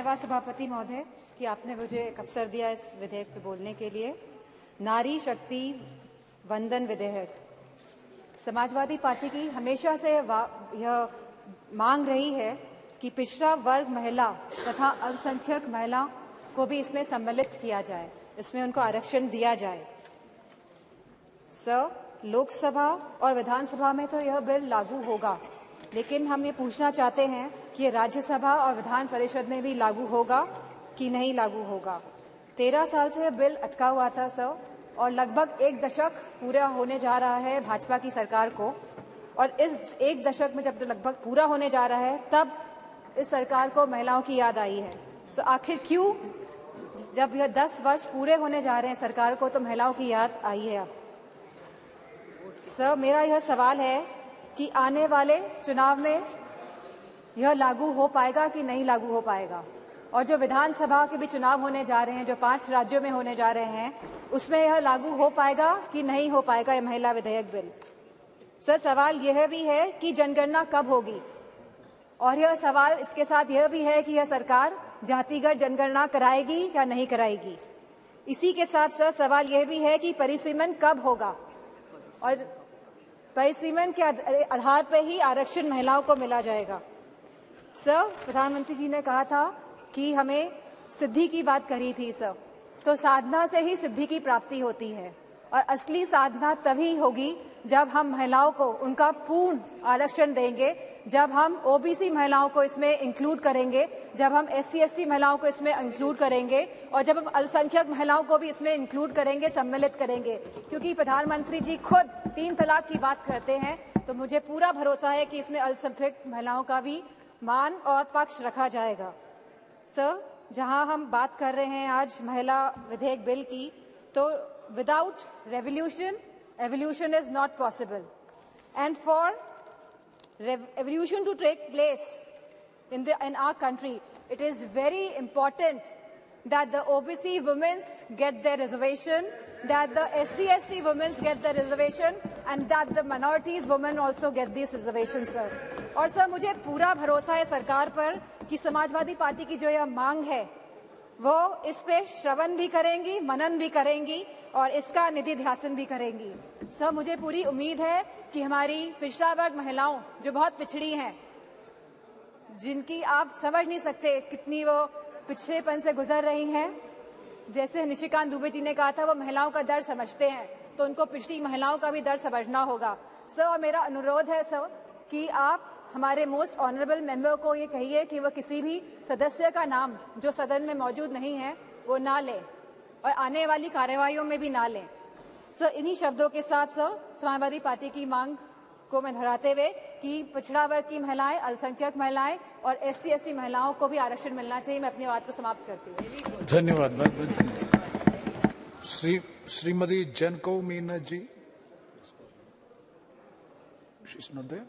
धन्यवाद सभापति महोदय कि आपने मुझे एक अवसर दिया इस विधेयक पर बोलने के लिए। नारी शक्ति वंदन विधेयक। समाजवादी पार्टी की हमेशा से यह मांग रही है कि पिछड़ा वर्ग महिला तथा अल्पसंख्यक महिला को भी इसमें सम्मिलित किया जाए, इसमें उनको आरक्षण दिया जाए। लोकसभा और विधानसभा में तो यह बिल लागू होगा, लेकिन हम ये पूछना चाहते हैं कि ये राज्यसभा और विधान परिषद में भी लागू होगा कि नहीं लागू होगा। 13 साल से यह बिल अटका हुआ था और लगभग 1 दशक पूरा होने जा रहा है भाजपा की सरकार को, और इस 1 दशक में जब लगभग पूरा होने जा रहा है तब इस सरकार को महिलाओं की याद आई है। तो आखिर क्यों, जब यह 10 वर्ष पूरे होने जा रहे हैं सरकार को, तो महिलाओं की याद आई है अब। मेरा यह सवाल है कि आने वाले चुनाव में यह लागू हो पाएगा कि नहीं लागू हो पाएगा, और जो विधानसभा के भी चुनाव होने जा रहे हैं, जो 5 राज्यों में होने जा रहे हैं, उसमें यह लागू हो पाएगा कि नहीं हो पाएगा यह महिला विधेयक बिल। सवाल यह भी है कि जनगणना कब होगी, और यह सवाल इसके साथ यह भी है कि यह सरकार जातिगत जनगणना कराएगी या नहीं कराएगी। इसी के साथ सवाल यह भी है कि परिसीमन कब होगा, और परिसीमन के आधार पर ही आरक्षण महिलाओं को मिला जाएगा। प्रधानमंत्री जी ने कहा था कि हमें सिद्धि की बात करी थी तो साधना से ही सिद्धि की प्राप्ति होती है, और असली साधना तभी होगी जब हम महिलाओं को उनका पूर्ण आरक्षण देंगे, जब हम ओबीसी महिलाओं को इसमें इंक्लूड करेंगे, जब हम SC/ST महिलाओं को इसमें इंक्लूड करेंगे, और जब हम अल्पसंख्यक महिलाओं को भी इसमें इंक्लूड करेंगे, सम्मिलित करेंगे। क्योंकि प्रधानमंत्री जी खुद 3 तलाक की बात करते हैं, तो मुझे पूरा भरोसा है कि इसमें अल्पसंख्यक महिलाओं का भी मान और पक्ष रखा जाएगा। जहां हम बात कर रहे हैं आज महिला विधेयक बिल की, तो without revolution evolution is not possible, and for evolution to take place in our country, it is very important that the OBC women get their reservation, that the SC/ST women get their reservation, and that the minorities women also get this reservation, sir. और मुझे पूरा भरोसा है सरकार पर कि Samajwadi party की जो यह मांग है वो इस पे श्रवण भी करेंगी, मनन भी करेंगी, और इसका निधि ध्यासन भी करेंगी। मुझे पूरी उम्मीद है कि हमारी पिछड़ा वर्ग महिलाओं जो बहुत पिछड़ी हैं, जिनकी आप समझ नहीं सकते कितनी वो पिछड़ेपन से गुजर रही हैं, जैसे निशिकांत दुबे जी ने कहा था वो महिलाओं का दर्द समझते हैं, तो उनको पिछड़ी महिलाओं का भी दर्द समझना होगा। मेरा अनुरोध है कि आप हमारे मोस्ट ऑनरेबल मेंबर को ये कहिए कि वो किसी भी सदस्य का नाम जो सदन में मौजूद नहीं है वो ना लें, और आने वाली कार्यवाहियों में भी ना लें। इन्हीं शब्दों के साथ समाजवादी पार्टी की मांग को मैं दोहराते हुए कि पिछड़ा वर्ग की महिलाएं, अल्पसंख्यक महिलाएं और SC/ST महिलाओं को भी आरक्षण मिलना चाहिए। मैं अपनी बात को समाप्त करती हूँ। धन्यवाद। श्रीमती जनको Meena ji. She's not there?